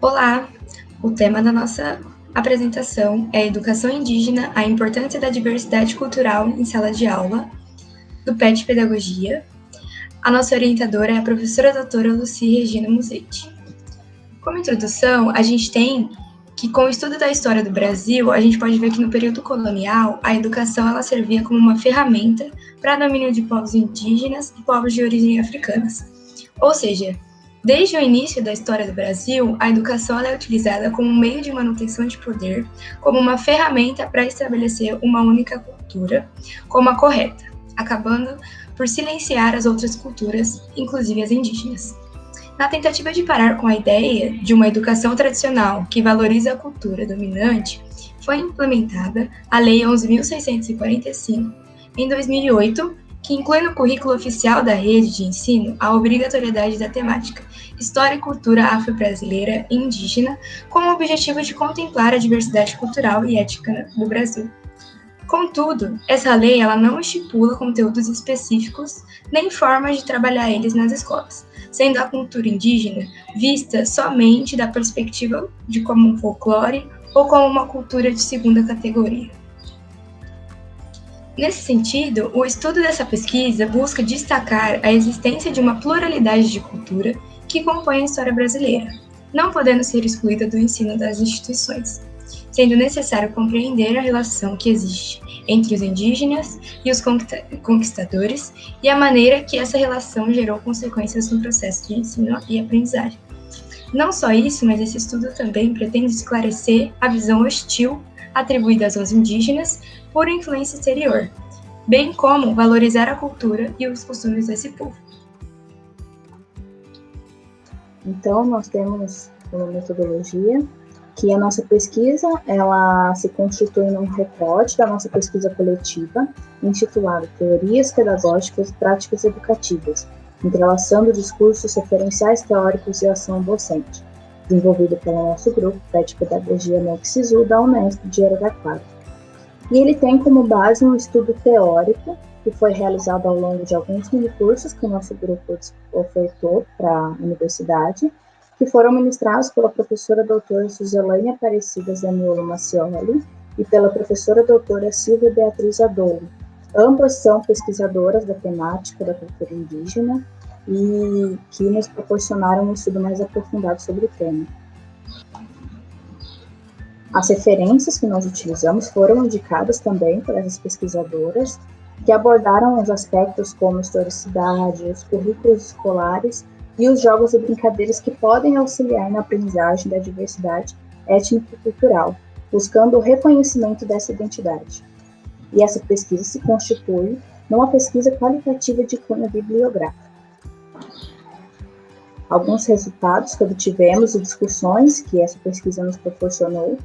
Olá! O tema da nossa apresentação é Educação Indígena, a importância da diversidade cultural em sala de aula, do PET Pedagogia. A nossa orientadora é a professora doutora Lucy Regina Musetti. Como introdução, a gente tem que, com o estudo da história do Brasil, a gente pode ver que no período colonial, a educação ela servia como uma ferramenta para domínio de povos indígenas e povos de origem africanas. Ou seja, desde o início da história do Brasil, a educação é utilizada como um meio de manutenção de poder, como uma ferramenta para estabelecer uma única cultura como a correta, acabando por silenciar as outras culturas, inclusive as indígenas. Na tentativa de parar com a ideia de uma educação tradicional que valoriza a cultura dominante, foi implementada a Lei 11.645, em 2008, que inclui no currículo oficial da rede de ensino a obrigatoriedade da temática História e Cultura Afro-Brasileira e Indígena, com o objetivo de contemplar a diversidade cultural e étnica do Brasil. Contudo, essa lei ela não estipula conteúdos específicos nem formas de trabalhar eles nas escolas, sendo a cultura indígena vista somente da perspectiva de como um folclore ou como uma cultura de segunda categoria. Nesse sentido, o estudo dessa pesquisa busca destacar a existência de uma pluralidade de cultura que compõe a história brasileira, não podendo ser excluída do ensino das instituições, sendo necessário compreender a relação que existe entre os indígenas e os conquistadores e a maneira que essa relação gerou consequências no processo de ensino e aprendizagem. Não só isso, mas esse estudo também pretende esclarecer a visão hostil atribuída aos indígenas por influência exterior, bem como valorizar a cultura e os costumes desse povo. Então, nós temos uma metodologia que a nossa pesquisa, ela se constitui num recorte da nossa pesquisa coletiva, intitulado Teorias Pedagógicas e Práticas Educativas, entrelaçando discursos referenciais teóricos e ação docente, desenvolvido pelo nosso grupo PET Pedagogia Nexisu da Unesp de Araraquara. E ele tem como base um estudo teórico que foi realizado ao longo de alguns minicursos que o nosso grupo ofertou para a universidade, que foram ministrados pela professora doutora Suzelaine Aparecida Zaniolo Macioli e pela professora doutora Silvia Beatriz Adolo. Ambas são pesquisadoras da temática da cultura indígena e que nos proporcionaram um estudo mais aprofundado sobre o tema. As referências que nós utilizamos foram indicadas também por essas pesquisadoras, que abordaram os aspectos como historicidade, os currículos escolares e os jogos e brincadeiras que podem auxiliar na aprendizagem da diversidade étnica e cultural, buscando o reconhecimento dessa identidade. E essa pesquisa se constitui numa pesquisa qualitativa de cunho bibliográfico. Alguns resultados que obtivemos e discussões que essa pesquisa nos proporcionou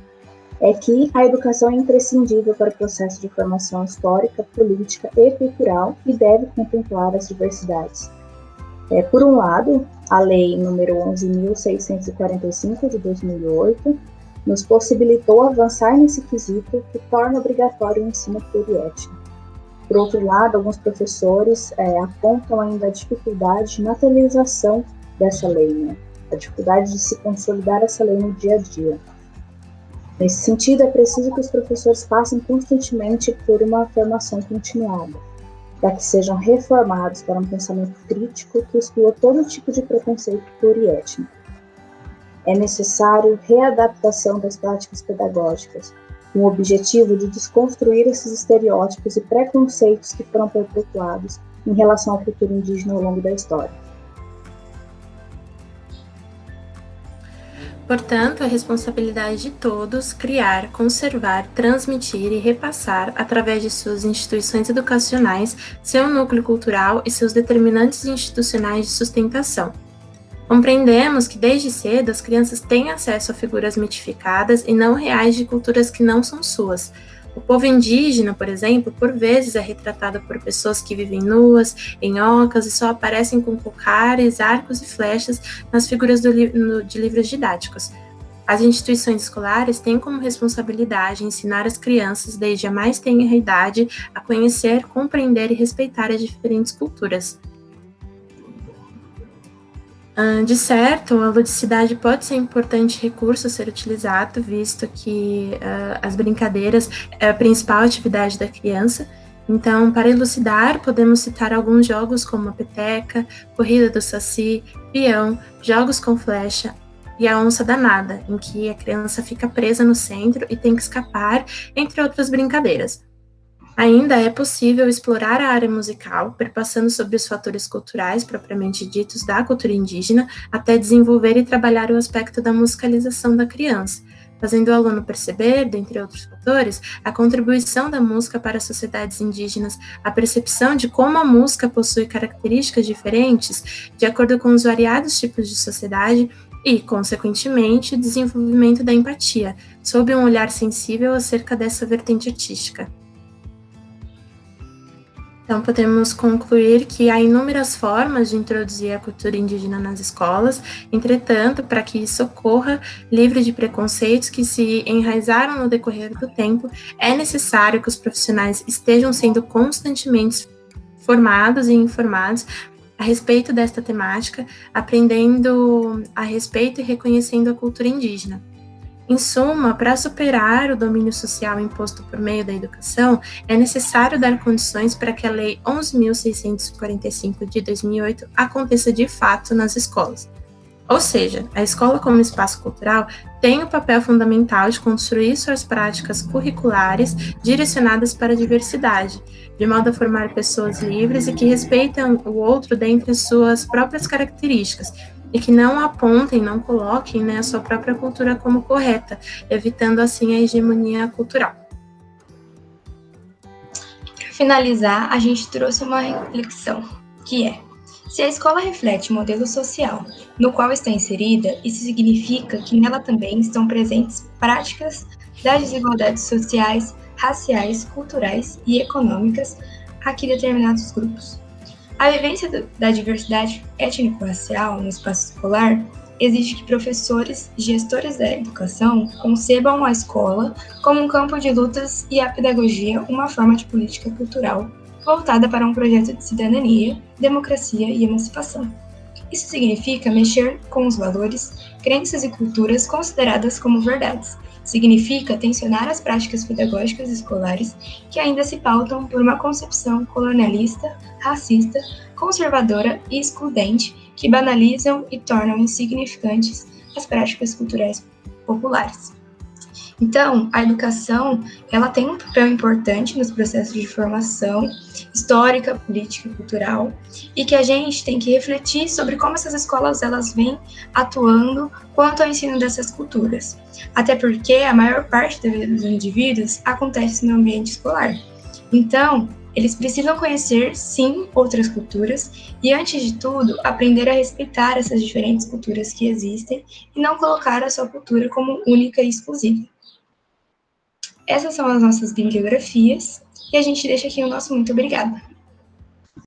é que a educação é imprescindível para o processo de formação histórica, política e cultural e deve contemplar as diversidades. Por um lado, a Lei nº 11.645 de 2008 nos possibilitou avançar nesse quesito que torna obrigatório o ensino pluriétnico. Por outro lado, alguns professores apontam ainda a dificuldade de materialização dessa lei, né? A dificuldade de se consolidar essa lei no dia a dia. Nesse sentido, é preciso que os professores passem constantemente por uma formação continuada, para que sejam reformados para um pensamento crítico que exclua todo tipo de preconceito pluriétnico. É necessário readaptação das práticas pedagógicas, com o objetivo de desconstruir esses estereótipos e preconceitos que foram perpetuados em relação à cultura indígena ao longo da história. Portanto, é responsabilidade de todos criar, conservar, transmitir e repassar, através de suas instituições educacionais, seu núcleo cultural e seus determinantes institucionais de sustentação. Compreendemos que, desde cedo, as crianças têm acesso a figuras mitificadas e não reais de culturas que não são suas. O povo indígena, por exemplo, por vezes é retratado por pessoas que vivem nuas, em ocas e só aparecem com cocares, arcos e flechas nas figuras de livros didáticos. As instituições escolares têm como responsabilidade ensinar as crianças, desde a mais tenra idade, a conhecer, compreender e respeitar as diferentes culturas. De certo, a ludicidade pode ser um importante recurso a ser utilizado, visto que as brincadeiras é a principal atividade da criança. Então, para elucidar, podemos citar alguns jogos como a peteca, corrida do saci, peão, jogos com flecha e a onça danada, em que a criança fica presa no centro e tem que escapar, entre outras brincadeiras. Ainda é possível explorar a área musical, perpassando sobre os fatores culturais propriamente ditos da cultura indígena, até desenvolver e trabalhar o aspecto da musicalização da criança, fazendo o aluno perceber, dentre outros fatores, a contribuição da música para as sociedades indígenas, a percepção de como a música possui características diferentes de acordo com os variados tipos de sociedade e, consequentemente, o desenvolvimento da empatia, sob um olhar sensível acerca dessa vertente artística. Então, podemos concluir que há inúmeras formas de introduzir a cultura indígena nas escolas, entretanto, para que isso ocorra livre de preconceitos que se enraizaram no decorrer do tempo, é necessário que os profissionais estejam sendo constantemente formados e informados a respeito desta temática, aprendendo a respeito e reconhecendo a cultura indígena. Em suma, para superar o domínio social imposto por meio da educação, é necessário dar condições para que a Lei 11.645 de 2008 aconteça de fato nas escolas. Ou seja, a escola como espaço cultural tem o papel fundamental de construir suas práticas curriculares direcionadas para a diversidade, de modo a formar pessoas livres e que respeitam o outro dentre as suas próprias características, e que não apontem, não coloquem, a sua própria cultura como correta, evitando assim a hegemonia cultural. Para finalizar, a gente trouxe uma reflexão, que é: se a escola reflete o modelo social no qual está inserida, isso significa que nela também estão presentes práticas das desigualdades sociais, raciais, culturais e econômicas a que determinados grupos. A vivência da diversidade étnico-racial no espaço escolar exige que professores e gestores da educação concebam a escola como um campo de lutas e a pedagogia uma forma de política cultural voltada para um projeto de cidadania, democracia e emancipação. Isso significa mexer com os valores, crenças e culturas consideradas como verdades. Significa tensionar as práticas pedagógicas escolares que ainda se pautam por uma concepção colonialista, racista, conservadora e excludente que banalizam e tornam insignificantes as práticas culturais populares. Então, a educação, ela tem um papel importante nos processos de formação histórica, política e cultural, e que a gente tem que refletir sobre como essas escolas elas vêm atuando quanto ao ensino dessas culturas. Até porque a maior parte dos indivíduos acontece no ambiente escolar. Então, eles precisam conhecer, sim, outras culturas e, antes de tudo, aprender a respeitar essas diferentes culturas que existem e não colocar a sua cultura como única e exclusiva. Essas são as nossas bibliografias e a gente deixa aqui o nosso muito obrigada.